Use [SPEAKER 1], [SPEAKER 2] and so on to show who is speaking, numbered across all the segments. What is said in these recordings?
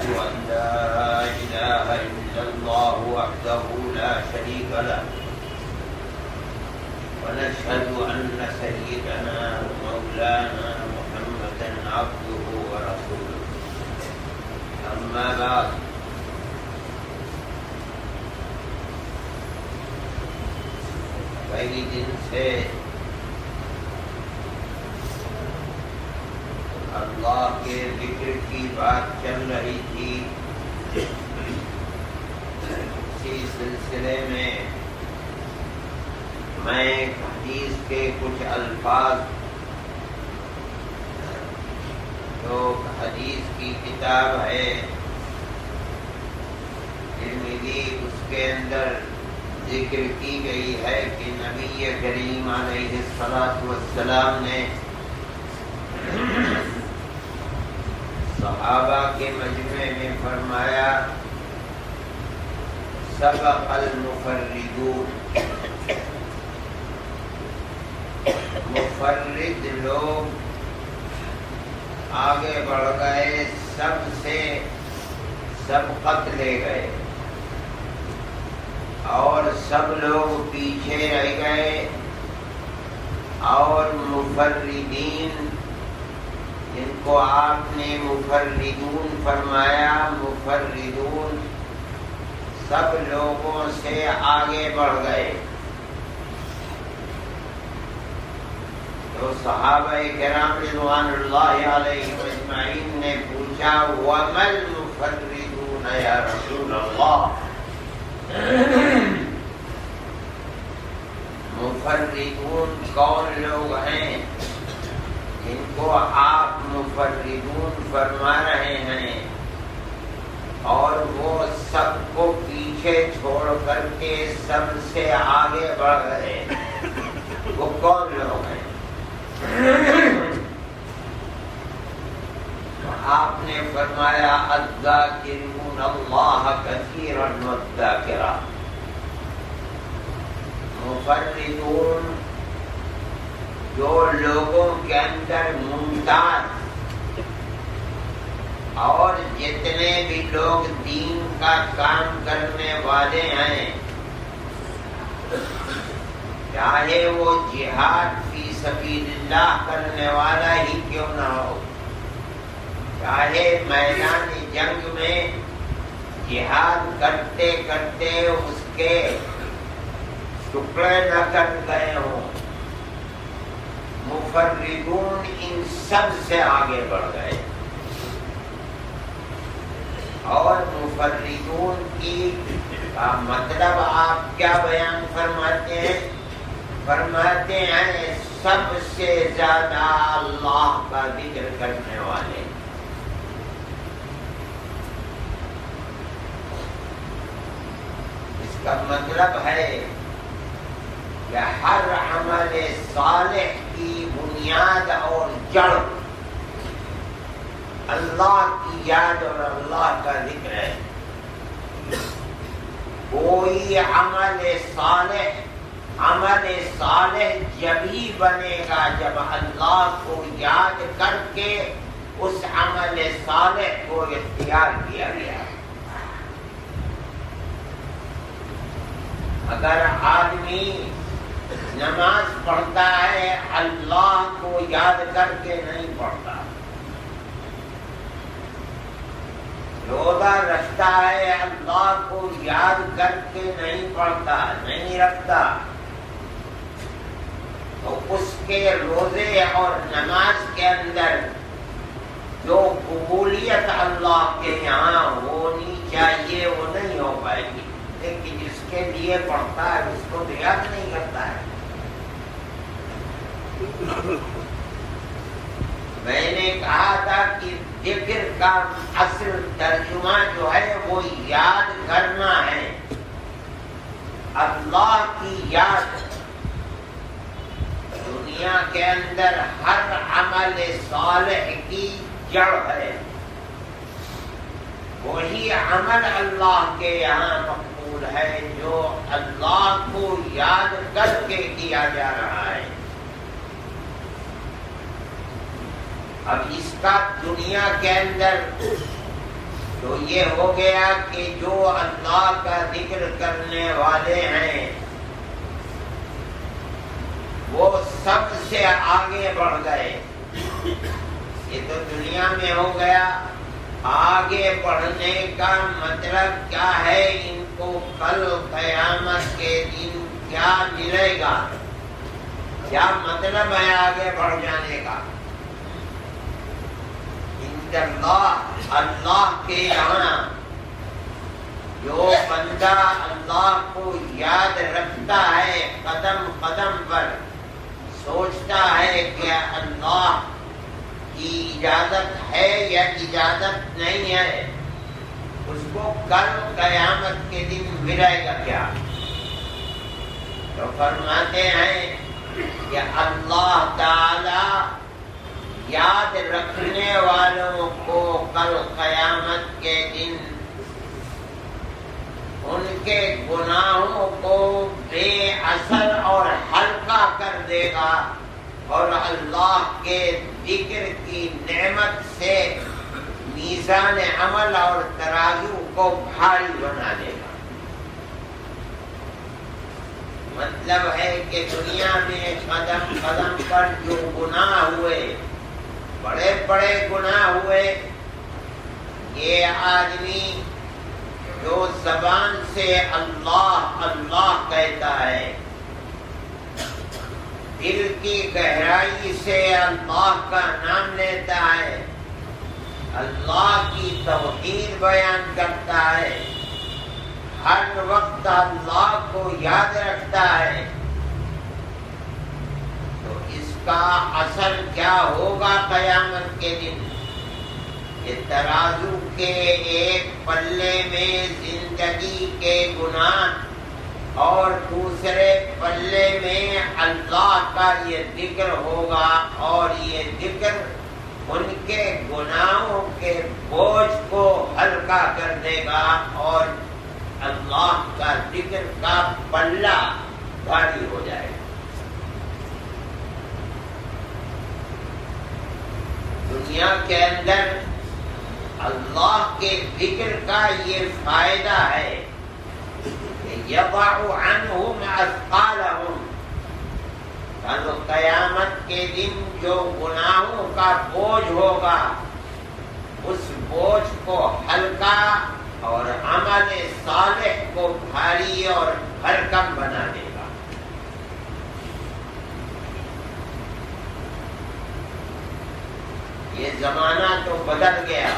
[SPEAKER 1] أن لا إله إلا الله وحده لا شريك له ونشهد أن سيدنا ومولانا محمدا عبده ورسوله أما بعد پہلی دن سے اللہ کے ذکر کی بات چل رہی تھی. اسی سلسلے میں میں حدیث کے کچھ الفاظ جو حدیث کی کتاب ہے ترمذی، اس کے اندر ذکر کی گئی ہے کہ نبی کریم علیہ الصلاۃ والسلام نے صحابہ کے مجمع میں فرمایا سبق المفردون، مفرد لوگ آگے بڑھ گئے، سب سے سبقت لے گئے اور سب لوگ پیچھے رہ گئے. اور مفردین جن کو آپ نے مفردون فرمایا، مفردون سب لوگوں سے آگے بڑھ گئے. تو صحابہ کرام رضوان اللہ علیہم اجمعین نے پوچھا وَمَا الْمُفَرِّدُونَ یا رسول اللہ، مفردون کون لوگ ہیں جن کو آپ مفردون فرما رہے ہیں اور وہ سب کو پیچھے چھوڑ کر کے سب سے آگے بڑھ گئے؟ وہ کون لوگ ہیں؟ آپ نے فرمایا الذاکرون اللہ کثیرا والذاکرات. مفردون جو لوگوں کے اندر ممتاز اور جتنے بھی لوگ دین کا کام کرنے والے ہیں، چاہے وہ جہاد فی سبیل اللہ کرنے والا ہی کیوں نہ ہو، چاہے میدان جنگ میں جہاد کرتے کرتے اس کے ٹکڑے نہ کر گئے ہوں، مفردون ان سب سے آگے بڑھ گئے. اور مفردون کی مطلب آپ کیا بیان فرماتے ہیں؟ فرماتے ہیں سب سے زیادہ اللہ کا ذکر کرنے والے. اس کا مطلب ہے کہ ہر عمل صالح کی بنیاد اور جڑ اللہ کی یاد اور اللہ کا ذکر ہے. کوئی عمل صالح جب ہی بنے گا جب اللہ کو یاد کر کے اس عمل صالح کو اختیار کیا گیا. اگر آدمی نماز پڑھتا ہے اللہ کو یاد کر کے نہیں پڑھتا، روزہ رکھتا ہے اللہ کو یاد کر کے نہیں پڑھتا، نہیں رکھتا، تو اس کے روزے اور نماز کے اندر جو قبولیت اللہ کے یہاں ہونی چاہیے وہ نہیں ہو پائے گی. لیکن جس کے لیے پڑھتا ہے اس کو یاد نہیں کرتا ہے. میں نے کہا تھا کہ ذکر کا اصل ترجمہ جو ہے وہ یاد کرنا ہے. اللہ کی یاد دنیا کے اندر ہر عمل صالح کی جڑ ہے. وہی عمل اللہ کے یہاں مقبول ہے جو اللہ کو یاد کر کے کیا جا رہا ہے. اب اس کا دنیا کے اندر تو یہ ہو گیا کہ جو اللہ کا ذکر کرنے والے ہیں وہ سب سے آگے بڑھ گئے. یہ تو دنیا میں ہو گیا. آگے بڑھنے کا مطلب کیا ہے؟ ان کو کل قیامت کے دن کیا ملے گا؟ کیا مطلب ہے آگے بڑھ جانے کا؟ اللہ کے یہاں جو بندہ اللہ کو یاد رکھتا ہے، قدم قدم پر سوچتا ہے کہ اللہ کی اجازت ہے یا اجازت نہیں ہے، اس کو کل قیامت کے دن ملے گا کیا؟ تو فرماتے ہیں کہ اللہ تعالی یاد رکھنے والوں کو کل قیامت کے دن ان کے گناہوں کو بے اثر اور ہلکا کر دے گا، اور اللہ کے ذکر کی نعمت سے میزان عمل اور ترازو کو بھاری بنا دے گا. مطلب ہے کہ دنیا میں قدم قدم پر جو گناہ ہوئے، بڑے بڑے گناہ ہوئے، یہ آدمی جو زبان سے اللہ اللہ کہتا ہے، دل کی گہرائی سے اللہ کا نام لیتا ہے، اللہ کی توحید بیان کرتا ہے، ہر وقت اللہ کو یاد رکھتا ہے، تو اس کا اثر کیا ہوگا قیامت کے دن؟ یہ ترازو کے ایک پلے میں زندگی کے گناہ اور دوسرے پلے میں اللہ کا یہ ذکر ہوگا، اور یہ ذکر ان کے گناہوں کے بوجھ کو ہلکا کر دے گا، اور اللہ کا ذکر کا پلہ بھاری ہو جائے گا. دنیا کے اندر اللہ کے ذکر کا یہ فائدہ ہے کہ یضع عنہم اثقالہم، کل قیامت کے دن جو گناہوں کا بوجھ ہوگا اس بوجھ کو ہلکا اور عمل صالح کو بھاری اور بھرکم بنا دے گا. یہ زمانہ تو بدل گیا.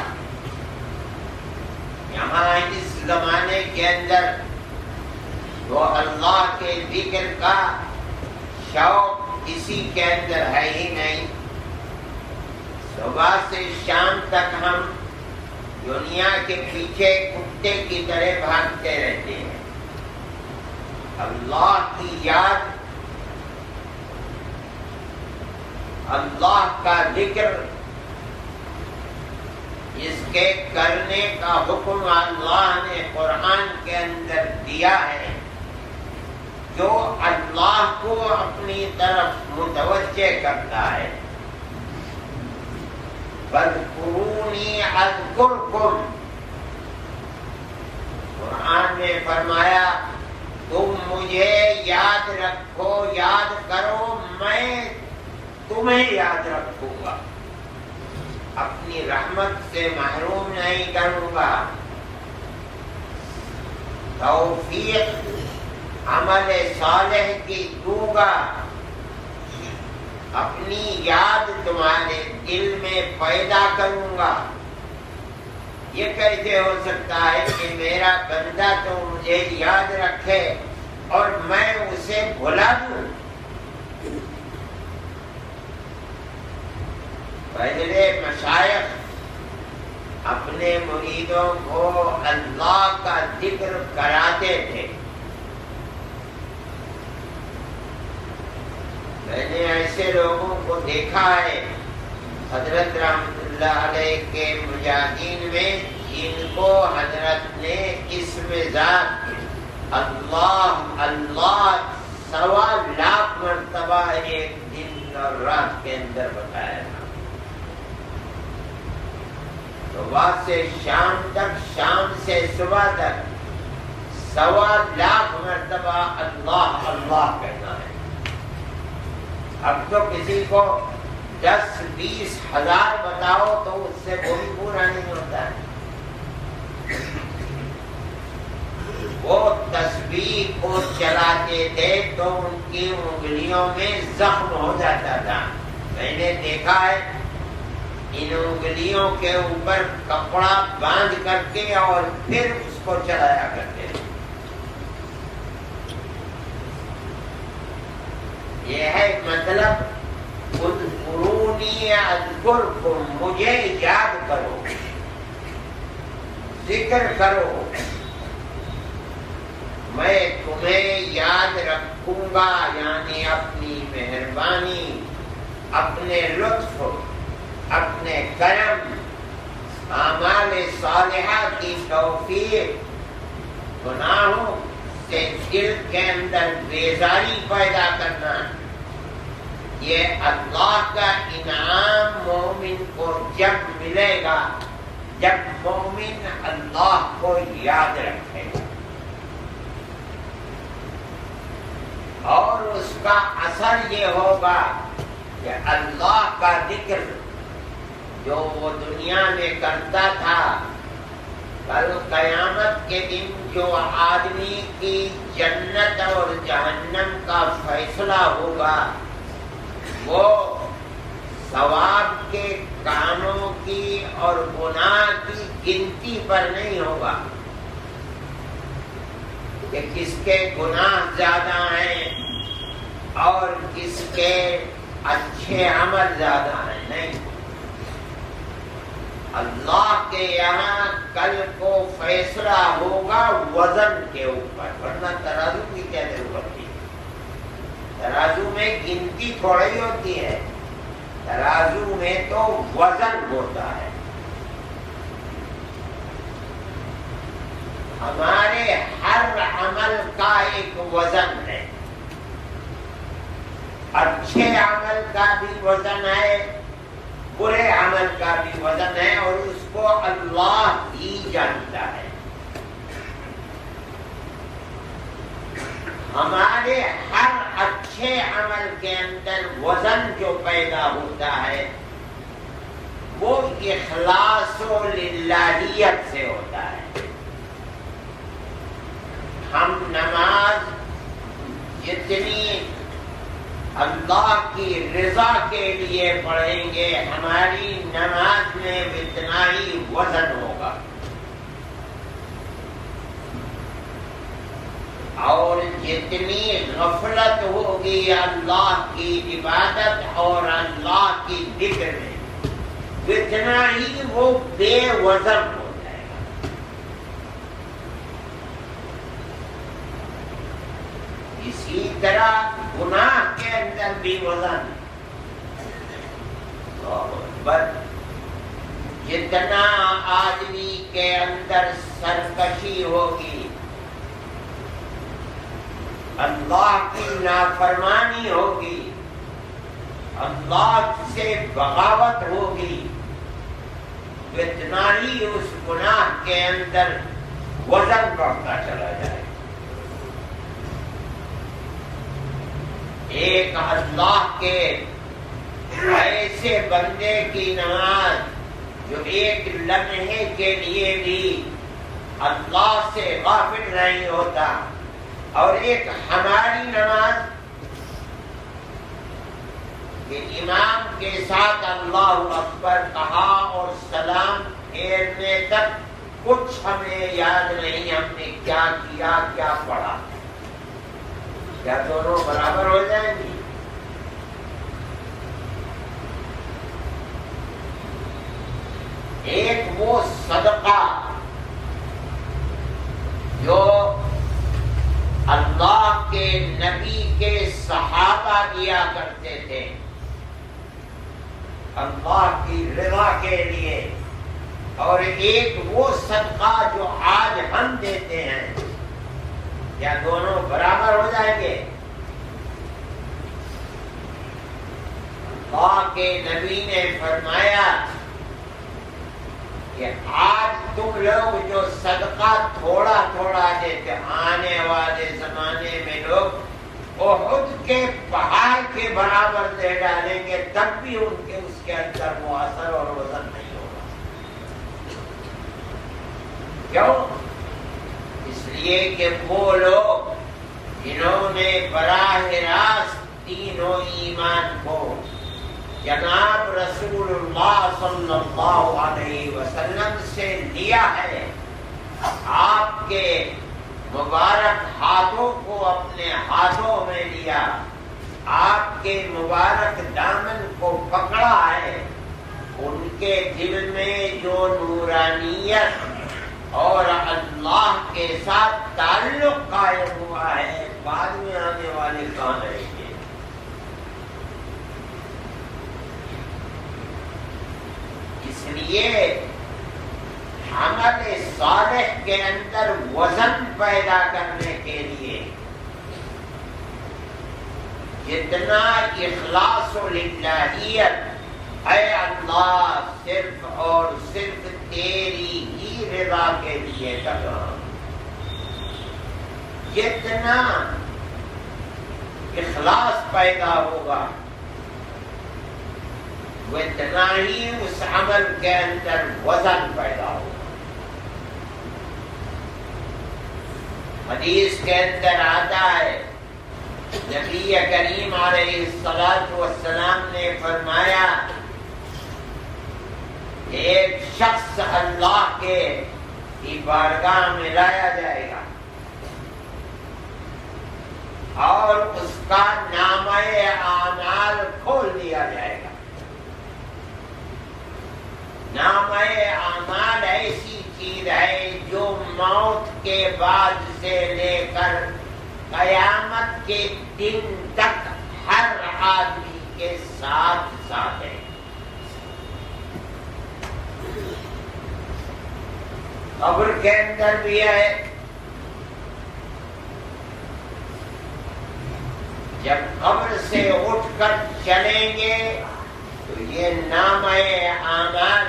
[SPEAKER 1] یہاں اس زمانے کے اندر جو اللہ کے ذکر کا شوق کسی کے اندر ہے ہی نہیں. صبح سے شام تک ہم دنیا کے پیچھے کتے کی طرح بھاگتے رہتے ہیں. اللہ کی یاد، اللہ کا ذکر، اس کے کرنے کا حکم اللہ نے قرآن کے اندر دیا ہے. جو اللہ کو اپنی طرف متوجہ کرتا ہے، فاذکرونی اذکرکم، قرآن نے فرمایا تم مجھے یاد رکھو، یاد کرو، میں تمہیں یاد رکھوں گا، اپنی رحمت سے محروم نہیں کروں گا. توفیق عمل صالح کی دوں گا، اپنی یاد تمہارے دل میں پیدا کروں گا. یہ کیسے ہو سکتا ہے کہ میرا بندہ تو مجھے یاد رکھے اور میں اسے بھلا دوں؟ پہلے مشائخ اپنے مریدوں کو اللہ کا ذکر کراتے تھے. میں نے ایسے لوگوں کو دیکھا ہے حضرت رحمت اللہ علیہ کے مجاہدین میں، جن کو حضرت نے اسم ذات اللہ اللہ 1.25 مرتبہ ایک دن اور رات کے اندر بتایا تھا. صبح سے شام تک، شام سے صبح تک 1.25 مرتبہ اللہ اللہ کہنا ہے۔ اب تو کسی کو 10-20 ہزار بتاؤ تو اس سے وہ بھی پورا نہیں ہوتا ہے۔ وہ تسبیح کو چلاتے تھے تو ان کی انگلیوں میں زخم ہو جاتا تھا۔ میں نے دیکھا ہے ان انگلیوں کے اوپر کپڑا باندھ کر کے اور پھر اس کو چلایا کرتے تھے۔ یہ ہے مطلب اذکرونی اذکرکم، مجھے یاد کرو، ذکر کرو، میں تمہیں یاد رکھوں گا، یعنی اپنی مہربانی، اپنے لطف، اپنے کرم، اعمال صالحہ کی توفیق، گناہوں سے دل کے اندر بیزاری پیدا کرنا، یہ اللہ کا انعام مومن کو جب ملے گا جب مومن اللہ کو یاد رکھے گا، اور اس کا اثر یہ ہوگا کہ اللہ کا ذکر جو وہ دنیا میں کرتا تھا، کل قیامت کے دن جو آدمی کی جنت اور جہنم کا فیصلہ ہوگا وہ ثواب کے کاموں کی اور گناہ کی گنتی پر نہیں ہوگا کہ کس کے گناہ زیادہ ہیں اور کس کے اچھے عمل زیادہ ہیں، نہیں، اللہ کے یہاں کل کو فیصلہ ہوگا وزن کے اوپر، ورنہ ترازو کی کیا ضرورت ہے؟ ترازو میں گنتی تھوڑی ہوتی ہے، ترازو میں تو وزن ہوتا ہے۔ ہمارے ہر عمل کا ایک وزن ہے، اچھے عمل کا بھی وزن ہے، برے عمل کا بھی وزن ہے، اور اس کو اللہ ہی جانتا ہے۔ ہمارے ہر اچھے عمل کے اندر وزن جو پیدا ہوتا ہے وہ اخلاص و للہیت سے ہوتا ہے۔ ہم نماز جتنی اللہ کی رضا کے لیے پڑھیں گے ہماری نماز میں اتنا ہی وزن ہوگا، اور جتنی غفلت ہوگی اللہ کی عبادت اور اللہ کی ذکر میں اتنا ہی وہ بے وزن ہو جائے گا۔ اسی طرح گناہ کے اندر بھی وزن، جتنا آدمی کے اندر سرکشی ہوگی، اللہ کی نافرمانی ہوگی، اللہ سے بغاوت ہوگی، اتنا ہی اس گناہ کے اندر وزن بڑھتا چلا جائے۔ ایک اللہ کے ایسے بندے کی نماز جو ایک لمحے کے لیے بھی اللہ سے غافل نہیں ہوتا، اور ایک ہماری نماز کہ امام کے ساتھ اللہ اکبر کہا اور سلام پھیرنے تک کچھ ہمیں یاد نہیں ہم نے کیا کیا، کیا پڑھا، کیا دونوں برابر ہو جائیں گی؟ ایک وہ صدقہ جو اللہ کے نبی کے صحابہ دیا کرتے تھے اللہ کی رضا کے لیے، اور ایک وہ صدقہ جو آج ہم دیتے ہیں، کیا دونوں برابر ہو جائیں گے؟ اللہ کے نبی نے فرمایا کہ آج تم لوگ جو صدقہ تھوڑا تھوڑا دیتے، آنے والے زمانے میں لوگ احد کے پہاڑ کے برابر دے ڈالیں گے، تب بھی ان کے اس کے اندر وہ اثر اور وزن نہیں ہوگا۔ کیوں؟ اس لیے کہ وہ لوگ جنہوں نے براہ راست تینوں ایمان کو جناب رسول اللہ صلی اللہ علیہ وسلم سے لیا ہے، آپ کے مبارک ہاتھوں کو اپنے ہاتھوں میں لیا، آپ کے مبارک دامن کو پکڑا ہے، ان کے دل میں جو نورانیت اور اللہ کے ساتھ تعلق قائم ہوا ہے، بعد میں آنے والے کہاں رہیں گے؟ اس لیے عمل صالح کے اندر وزن پیدا کرنے کے لیے جتنا اخلاص و للہیت، اے اللہ صرف اور صرف تیری ہی رضا کے لیے کر رہا ہوں، جتنا اخلاص پیدا ہوگا وہ اتنا ہی اس عمل کے اندر وزن پیدا ہوگا۔ حدیث کے اندر آتا ہے، نبی کریم علیہ الصلوۃ والسلام نے فرمایا، ایک شخص اللہ کے بارگاہ میں لایا جائے گا اور اس کا نامہ اعمال کھول دیا جائے گا۔ نامہ اعمال ایسی چیز ہے جو موت کے بعد سے لے کر قیامت کے دن تک ہر آدمی کے ساتھ ساتھ ہے۔ قبر کے اندر بھی ہے، جب قبر سے اٹھ کر چلیں گے تو یہ نامہ اعمال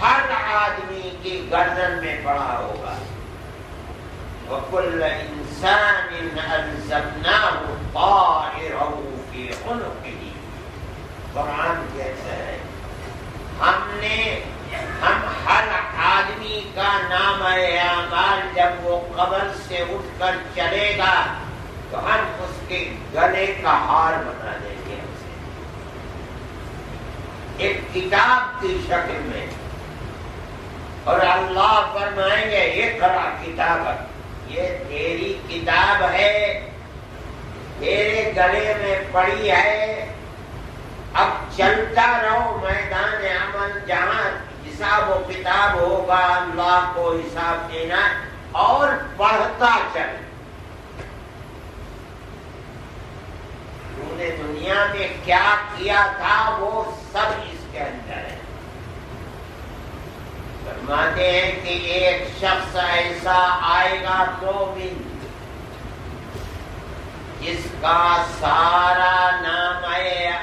[SPEAKER 1] ہر آدمی کی گردن میں پڑا ہوگا۔ وَكُلَّ إِنسَانٍ أَلْزَمْنَاهُ طَائِرَهُ فِي عُنُقِهِ، قرآن کہتا ہے ہم ہر آدمی کا نامہ اعمال جب وہ قبر سے اٹھ کر چلے گا تو ہم اس کے گلے کا ہار بنا دیں گے، اسے ایک کتاب کی شکل میں، اور اللہ فرمائیں گے اقرا کتابک، یہ تیری کتاب ہے، تیرے گلے میں پڑی ہے، اب چلتا رہو میدان عمل، جہاں حساب و کتاب ہوگا، اللہ کو حساب دینا، اور پڑھتا چل۔ تو نے دنیا میں کیا کیا تھا وہ سب اس کے اندر ہے۔ فرماتے ہیں کہ ایک شخص ایسا آئے گا مومن جس کا سارا نامہ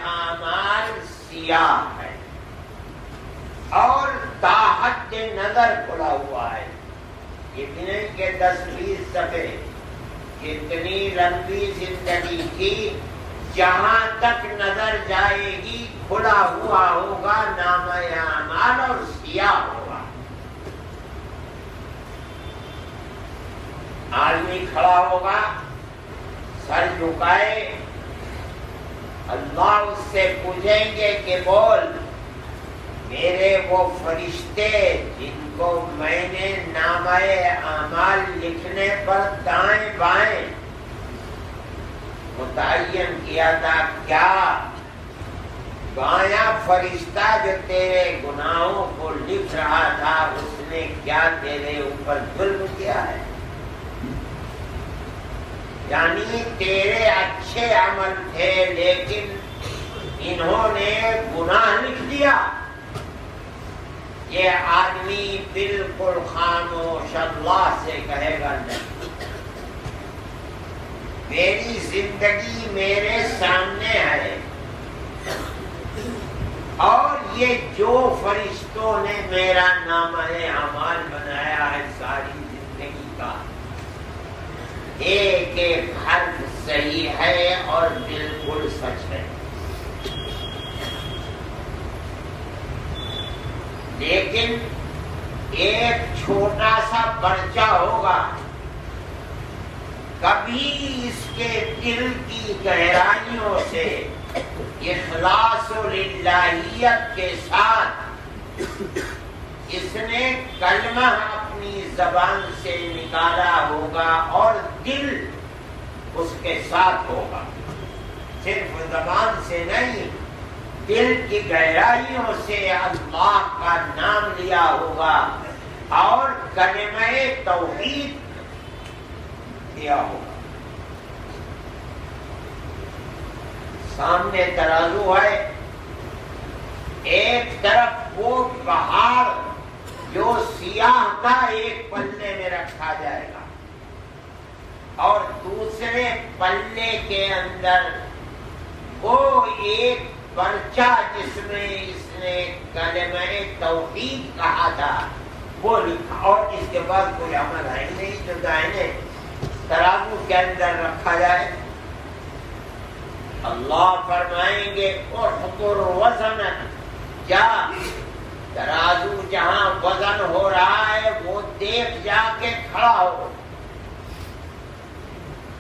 [SPEAKER 1] اعمال سیاہ ہے اور تاحد نظر کھلا ہوا ہے، اتنے کہ 10-20 صفحے، اتنی لمبی زندگی کی، جہاں تک نظر جائے گی کھلا ہوا ہوگا نامہ اعمال اور سیاہ ہوگا۔ آدمی کھڑا ہوگا، سر جھکائے، اللہ اس سے پوچھیں گے کہ بول، میرے وہ فرشتے جن کو میں نے نامہ اعمال لکھنے پر دائیں بائیں متعین کیا تھا، کیا بایاں فرشتہ جو تیرے گناہوں کو لکھ رہا تھا اس نے کیا تیرے اوپر ظلم کیا ہے؟ یعنی تیرے اچھے عمل تھے لیکن انہوں نے گناہ لکھ دیا۔ یہ آدمی بالکل خاموش اللہ سے کہے گا نہیں، میری زندگی میرے سامنے ہے، اور یہ جو فرشتوں نے میرا نامہ اعمال بنایا ہے ساری زندگی کا، ایک ایک حرف صحیح ہے اور بالکل سچ ہے، لیکن ایک چھوٹا سا پرچہ ہوگا، کبھی اس کے دل کی گہرائیوں سے اخلاص و للہیت کے ساتھ اس نے کلمہ اپنی زبان سے نکالا ہوگا اور دل اس کے ساتھ ہوگا، صرف زبان سے نہیں، دل کی گہرائیوں سے اللہ کا نام لیا ہوگا اور کلمہ توحید کیا ہوگا۔ سامنے ترازو ہے، ایک طرف وہ پہاڑ جو سیاہ تھا ایک پلے میں رکھا جائے گا، اور دوسرے پلے کے اندر وہ ایک پرچہ جس میں اس نے کلمہ توحید کہا تھا وہ لکھا، اور اس کے بعد کوئی عمل ہے نہیں جو دائنے ترازو کے اندر رکھا جائے۔ اللہ فرمائیں گے احضر وزنک، جا ترازو جہاں وزن ہو رہا ہے وہ دیکھ جا کے کھڑا ہو۔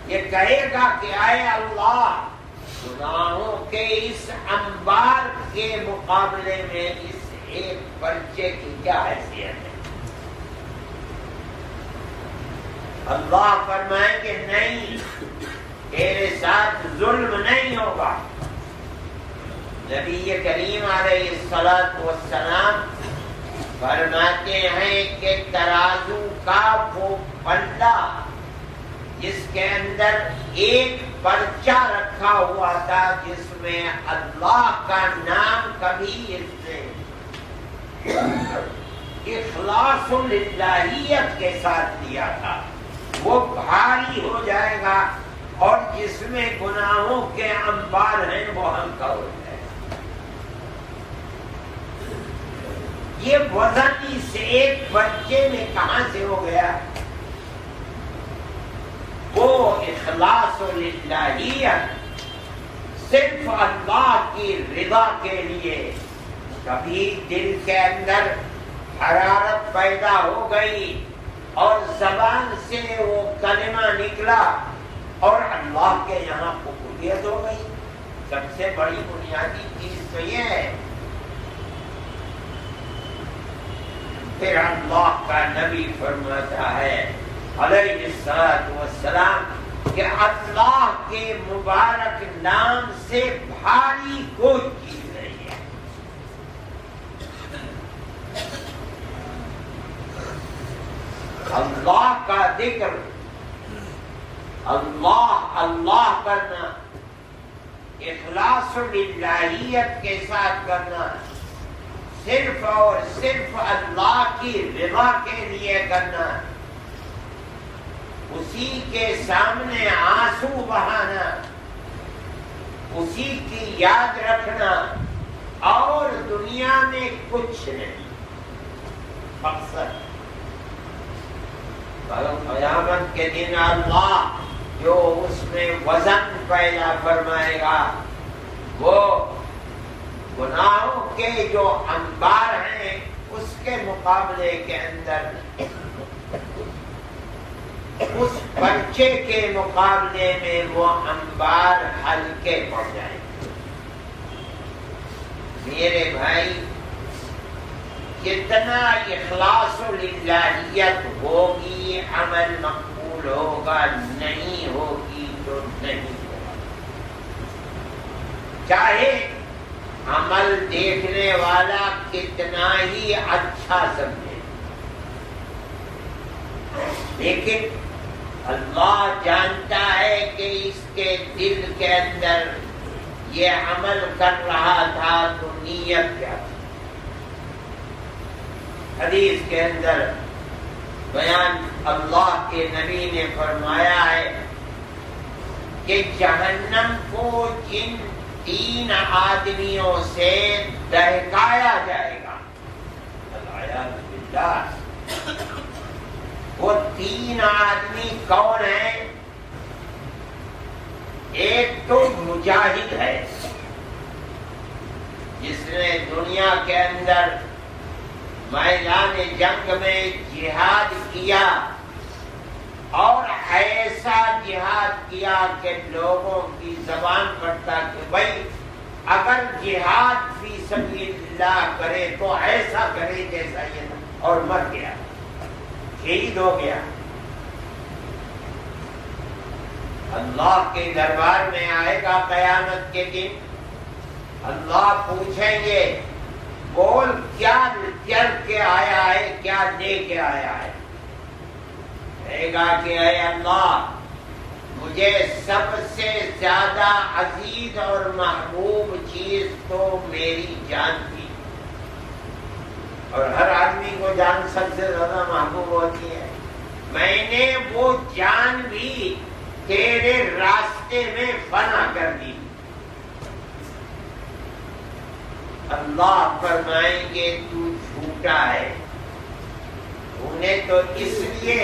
[SPEAKER 1] یہ کہے گا کہ اے اللہ، گناہوں کے اس انبار کے مقابلے میں اس ایک پرچے کی کیا حیثیت ہے؟ اللہ فرمائیں کہ نہیں، تیرے ساتھ ظلم نہیں ہوگا۔ نبی کریم علیہ السلام فرماتے ہیں کہ ترازو کا وہ پلہ جس کے اندر ایک پرچہ رکھا ہوا تھا جس میں اللہ کا نام کبھی اس نے اخلاص للہیت کے ساتھ دیا تھا، وہ بھاری ہو جائے گا، اور جس میں گناہوں کے انبار ہیں وہ ہلکا ہو جائے گا۔ یہ وزن اس ایک بچے میں کہاں سے ہو گیا؟ وہ اخلاص للہیت صرف اللہ کی رضا کے لیے، کبھی دل کے اندر حرارت پیدا ہو گئی اور زبان سے وہ کلمہ نکلا اور اللہ کے یہاں قبولیت ہو گئی۔ سب سے بڑی بنیادی چیز تو یہ ہے۔ پھر اللہ کا نبی فرماتا ہے علیہ السلام کہ اللہ کے مبارک نام سے بھاری کوئی چیز نہیں ہے۔ اللہ کا ذکر، اللہ کرنا، اخلاص للہیت کے ساتھ کرنا، صرف اور صرف اللہ کی رضا کے لیے کرنا، اسی کے سامنے آنسو بہانا، اسی کی یاد رکھنا، اور دنیا میں کچھ نہیں۔ مقصد قیامت کے دن اللہ جو اس میں وزن پیدا فرمائے گا، وہ گناہوں کے جو انبار ہیں اس کے مقابلے کے اندر، اس پرچے کے مقابلے میں وہ انبار ہلکے پڑ جائیں گے۔ میرے بھائی، جتنا اخلاص و للہیت ہوگی عمل مقبول ہوگا، نہیں ہوگی تو نہیں ہوگا۔ چاہے عمل دیکھنے والا کتنا ہی اچھا سمجھے، لیکن اللہ جانتا ہے کہ اس کے دل کے اندر یہ عمل کر رہا تھا تو نیت کیا تھی۔ حدیث کے اندر بیان اللہ کے نبی نے فرمایا ہے کہ جہنم کو جن 3 آدمیوں سے دہکایا جائے گا۔ العیاذ باللہ۔ وہ 3 آدمی کون ہیں؟ ایک تو مجاہد ہے جس نے دنیا کے اندر میدان جنگ میں جہاد کیا اور ایسا جہاد کیا کہ لوگوں کی زبان پڑتا کہ بھائی اگر جہاد فی سبیل اللہ کرے تو ایسا کرے جیسا یہ تھا، اور مر گیا، شہید ہو گیا۔ اللہ کے دربار میں آئے گا قیامت کے دن، اللہ پوچھیں گے بول کیا چل کے آیا ہے، کیا لے کے آیا ہے؟ کہے گا کہ اے اللہ مجھے سب سے زیادہ عزیز اور محبوب چیز تو میری جان تھی، اور ہر آدمی کو جان سب سے زیادہ محبوب ہوتی ہے، میں نے وہ جان بھی تیرے راستے میں فنا کر دی۔ اللہ فرمائیں گے تو جھوٹا ہے، تو نے تو اس لیے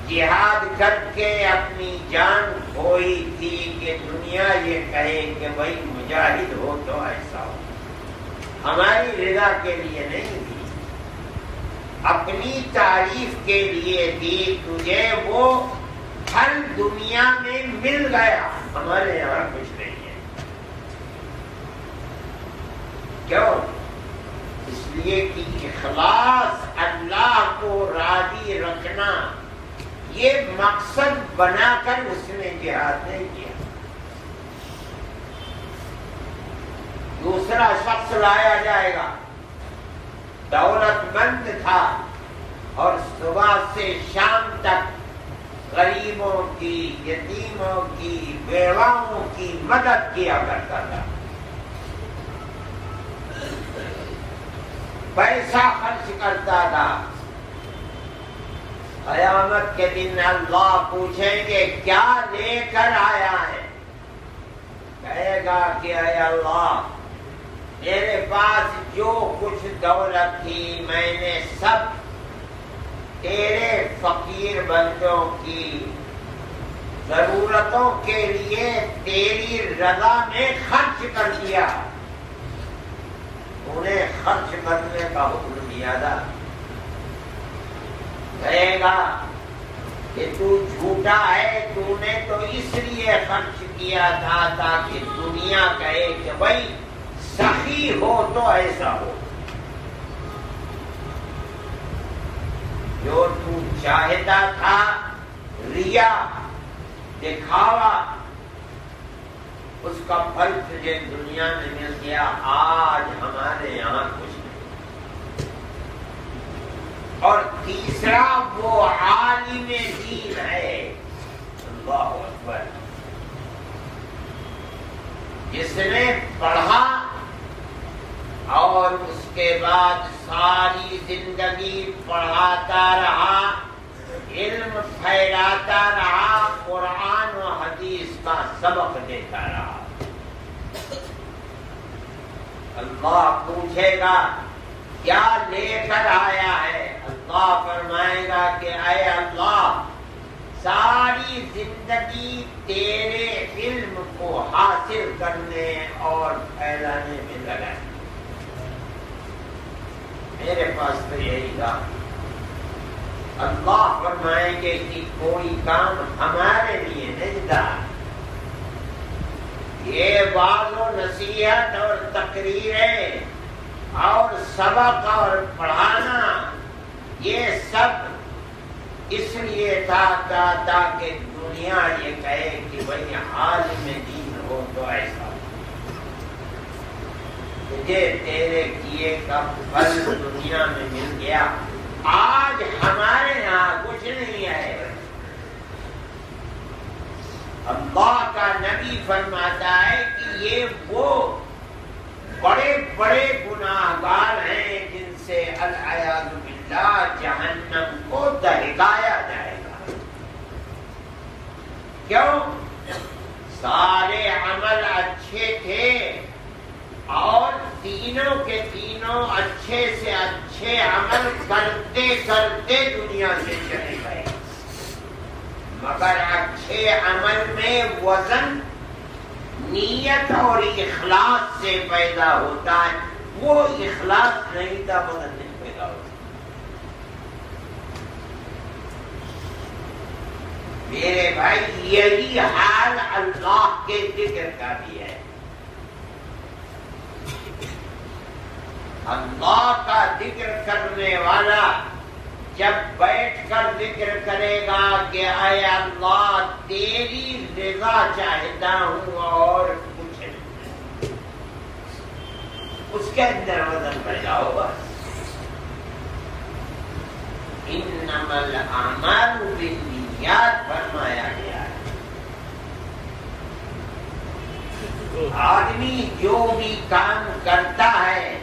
[SPEAKER 1] جہاد کر کے اپنی جان کھوئی تھی کہ دنیا یہ کہے کہ بھائی مجاہد ہو تو ایسا ہو، ہماری رضا کے لیے نہیں تھی، اپنی تعریف کے لیے تھی، تجھے وہ ہر دنیا میں مل گیا، ہمارے یہاں کچھ نہیں ہے۔ کیوں؟ اس لیے کہ اخلاص، اللہ کو راضی رکھنا، یہ مقصد بنا کر اس نے جہاد نہیں کیا۔ دوسرا شخص لایا جائے گا، دولت مند تھا اور صبح سے شام تک غریبوں کی، یتیموں کی، بیواؤں کی مدد کیا کرتا تھا، پیسہ خرچ کرتا تھا۔ قیامت کے دن اللہ پوچھیں گے کیا لے کر آیا ہے؟ کہے گا کہ اے اللہ میرے پاس جو کچھ دولت تھی میں نے سب تیرے فقیر بندوں کی ضرورتوں کے لیے تیری رضا میں خرچ کر دیا، انہیں خرچ کرنے کا حکم دیا تھا۔ کہے گا کہ تو جھوٹا ہے، تو نے تو اس لیے خرچ کیا تھا تاکہ دنیا کہے کہ بھائی سخی ہو تو ایسا ہو، جو تو چاہتا تھا ریا، دکھاوا، اس کا پھل تجھے دنیا میں مل گیا، آج ہمارے یہاں کچھ نہیں۔ اور تیسرا وہ عالم دین ہے، اللہ اکبر، جس نے پڑھا اور اس کے بعد ساری زندگی پڑھاتا رہا، علم پھیلاتا رہا، قرآن و حدیث کا سبق دیتا رہا۔ اللہ پوچھے گا کیا لے کر آیا ہے؟ اللہ فرمائے گا کہ اے اللہ ساری زندگی تیرے علم کو حاصل کرنے اور پھیلانے میں لگا، میرے پاس تو یہی تھا۔ اللہ فرمائیں گے کہ کوئی کام ہمارے لیے نہیں تھا، یہ واعظ و نصیحت اور تقریریں اور سبق اور پڑھانا یہ سب اس لیے تھا تاکہ دنیا یہ کہے کہ بھائی عالم دین ہو تو ایسا، تجھے تیرے کیے کا پھل دنیا میں مل گیا، آج ہمارے یہاں کچھ نہیں ہے۔ اللہ کا نبی فرماتا ہے کہ یہ وہ بڑے بڑے گناہگار ہیں جن سے العیاذ باللہ جہنم کو دہکایا جائے گا۔ کیوں؟ سارے عمل اچھے تھے مانو اچھے سے اچھے عمل کرتے کرتے دنیا سے چلے گئے، مگر اچھے عمل میں وزن نیت اور اخلاص سے پیدا ہوتا ہے، وہ اخلاص نہیں تھا وزن نہیں پیدا ہوتا۔ میرے بھائی یہی حال اللہ کے ذکر کا بھی ہے۔ اللہ کا ذکر کرنے والا جب بیٹھ کر ذکر کرے گا کہ اے اللہ تیری رضا چاہتا ہوں اور کچھ نہیں، اس کے اندر وزن پیدا ہوگا۔ انما الاعمال بالنیات فرمایا گیا ہے۔ آدمی جو بھی کام کرتا ہے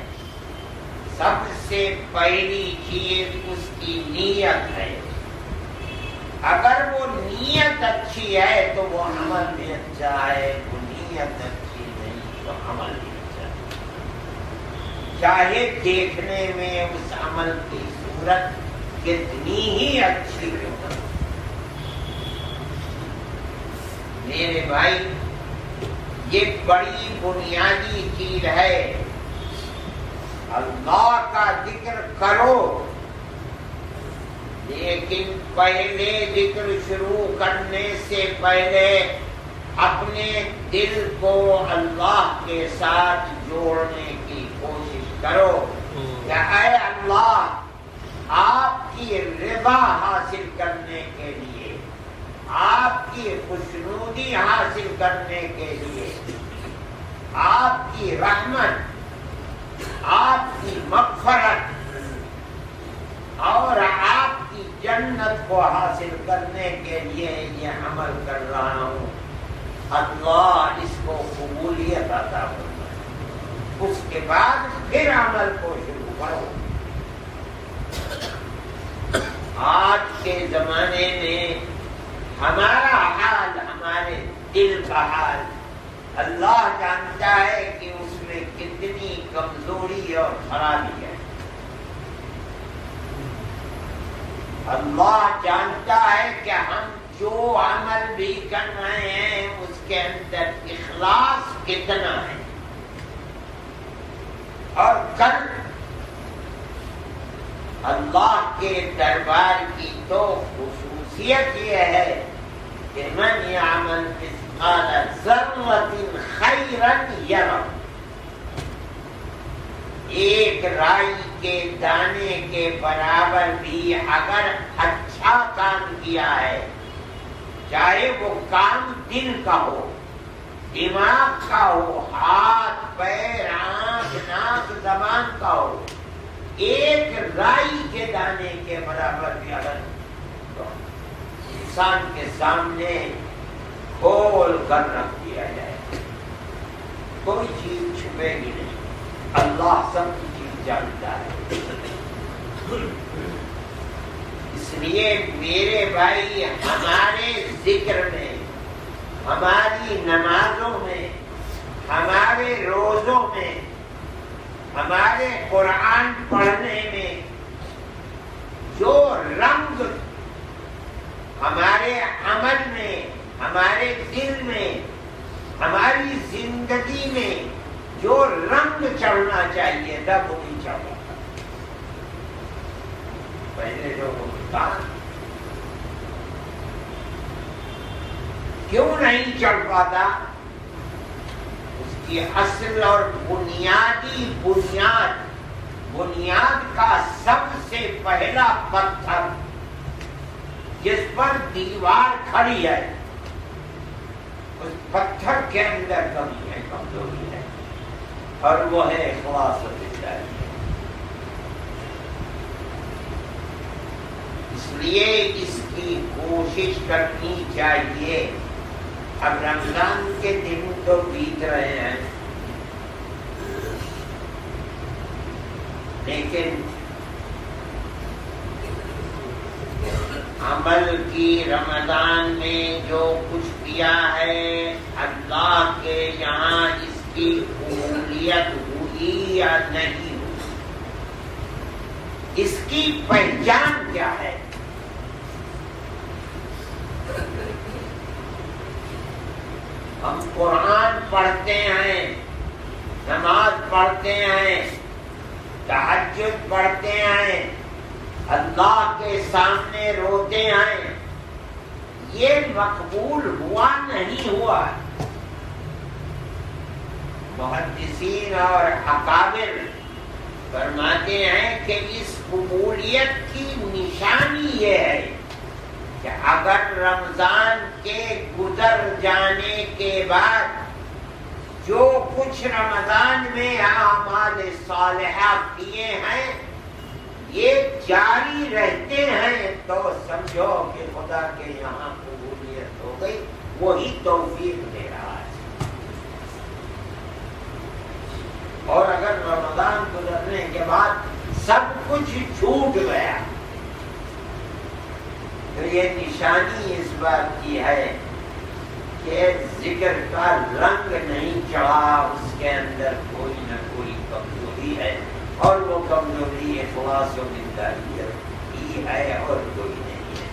[SPEAKER 1] سب سے پہلی چیز اس کی نیت ہے، اگر وہ نیت اچھی ہے تو وہ عمل بھی اچھا ہے، وہ نیت اچھی نہیں تو عمل بھی اچھا ہے، چاہے دیکھنے میں اس عمل کی صورت کتنی ہی اچھی ہو۔ میرے بھائی یہ بڑی بنیادی چیز ہے، اللہ کا ذکر کرو، لیکن پہلے ذکر شروع کرنے سے پہلے اپنے دل کو اللہ کے ساتھ جوڑنے کی کوشش کرو کہ اے اللہ آپ کی رضا حاصل کرنے کے لیے، آپ کی خوشنودی حاصل کرنے کے لیے، آپ کی رحمت، آپ کی مغفرت اور آپ کی جنت کو حاصل کرنے کے لیے یہ عمل کر رہا ہوں، اللہ اس کو قبولیت عطا فرمائے، اس کے بعد پھر عمل کو شروع کرو۔ آج کے زمانے میں ہمارا حال، ہمارے دل کا حال اللہ جانتا ہے کہ اس میں کتنی کمزوری اور خرابی ہے۔ اللہ جانتا ہے کہ ہم جو عمل بھی کر رہے ہیں اس کے اندر اخلاص کتنا ہے، اور کل اللہ کے دربار کی تو خصوصیت یہ ہے کہ من یعمل مثقال ذرۃ خیرا یرہ، ایک رائی کے دانے کے برابر بھی اگر اچھا کام کیا ہے، چاہے وہ کام دل کا ہو، دماغ کا ہو، ہاتھ پیر آنکھ ناک زبان کا ہو، ایک رائی کے دانے کے برابر بھی اگر انسان کے سامنے کھول کر رکھ دیا جائے، کوئی چیز چھپے گی نہیں، اللہ سب کی چیز جانتا ہے۔ اس لیے میرے بھائی ہمارے ذکر میں، ہماری نمازوں میں، ہمارے روزوں میں، ہمارے قرآن پڑھنے میں جو رنگ ہمارے عمل میں، ہمارے دل میں، ہماری زندگی میں جو رنگ چڑھنا چاہیے تھا وہ نہیں چڑھ پاتا۔ پہلے لوگوں کو کہا کیوں نہیں چڑھ پاتا؟ اس کی اصل اور بنیادی بنیاد کا سب سے پہلا پتھر جس پر دیوار کھڑی ہے، اس پتھر کے اندر کمی ہے، کمزوری ہے، اور وہ ہے اخلاص للہ۔ اس لیے اس کی کوشش کرنی چاہیے۔ اب رمضان کے دن تو بیت رہے ہیں، لیکن عمل کی رمضان میں جو کچھ کیا ہے اللہ کے یہاں اس کی قبولیت ہوئی یا نہیں ہوئی؟ اس کی پہچان کیا ہے؟ ہم قرآن پڑھتے ہیں، نماز پڑھتے ہیں، تہجد پڑھتے ہیں، اللہ کے سامنے روتے ہیں، یہ مقبول ہوا نہیں ہوا؟ محدثین اور اکابر فرماتے ہیں کہ اس قبولیت کی نشانی یہ ہے کہ اگر رمضان کے گزر جانے کے بعد جو کچھ رمضان میں اعمال صالحہ کیے ہیں یہ جاری رہتے ہیں تو سمجھو کہ خدا کے یہاں قبولیت ہو گئی، وہی توفیق دے رہا ہے۔ اور اگر رمضان گزرنے کے بعد سب کچھ چھوٹ گیا تو یہ نشانی اس بات کی ہے کہ ذکر کا رنگ نہیں چڑھا، اس کے اندر کوئی نہ کوئی کمزوری ہے، اور وہ کمزوری اخلاص و دینداریت ہی ہے اور کوئی نہیں ہے۔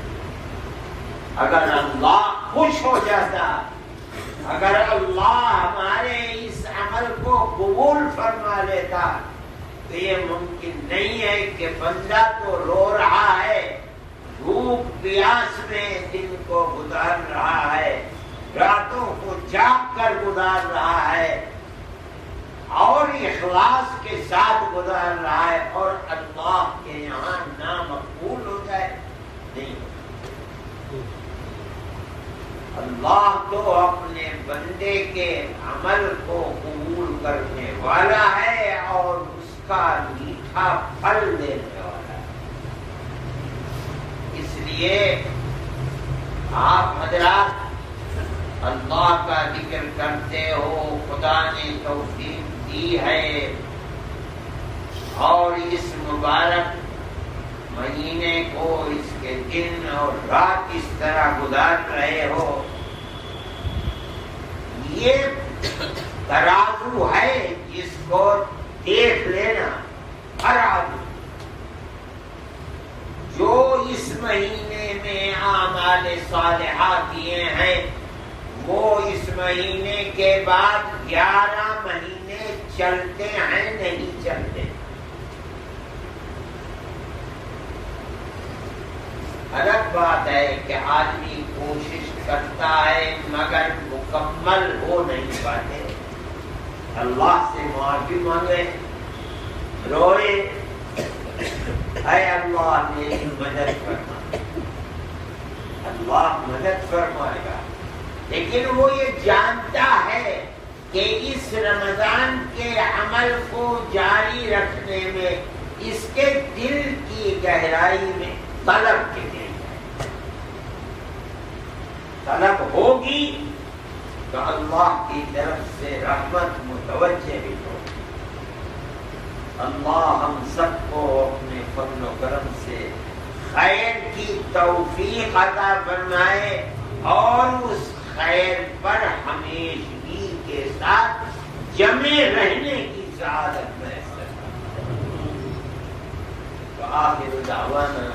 [SPEAKER 1] اگر اللہ خوش ہو جاتا، اگر اللہ ہمارے اس عمل کو قبول فرما لیتا تو یہ ممکن نہیں ہے کہ بندہ تو رو رہا ہے، بھوک پیاس میں دن کو گزار رہا ہے، راتوں کو جاگ کر گزار رہا ہے اور اخلاص کے ساتھ گزار رہا ہے، اور اللہ کے یہاں نامقبول ہو جائے؟ نہیں۔ اللہ تو اپنے بندے کے عمل کو قبول کرنے والا ہے اور اس کا میٹھا پھل دینے والا ہے۔ اس لیے آپ حضرات اللہ کا ذکر کرتے ہو، خدا نے توفیق دی ہے، اور اس مبارک مہینے کو، اس کے دن اور رات اس طرح گزار رہے ہو، یہ ترازو ہے جس کو دیکھ لینا ہر آدمی۔ جو اس مہینے میں اعمال صالحہ کیے ہیں وہ اس مہینے کے بعد 11 مہینے چلتے ہیں، نہیں چلتے؟ الگ بات ہے کہ آدمی کوشش کرتا ہے مگر مکمل ہو نہیں پاتے، اللہ سے معافی مانگے، روئے، اے اللہ میری مدد فرما، اللہ مدد فرمائے گا۔ لیکن وہ یہ جانتا ہے کہ اس رمضان کے عمل کو جاری رکھنے میں اس کے دل کی گہرائی میں طلب کے لیے طلب ہوگی تو اللہ کی طرف سے رحمت متوجہ بھی ہوگی۔ اللہ ہم سب کو اپنے فضل و کرم سے خیر کی توفیق عطا فرمائے اور اس خیر پر ہمیشگی کے ساتھ جمے رہنے کی سعادت میسر فرمائے۔ تو آخر دعوانا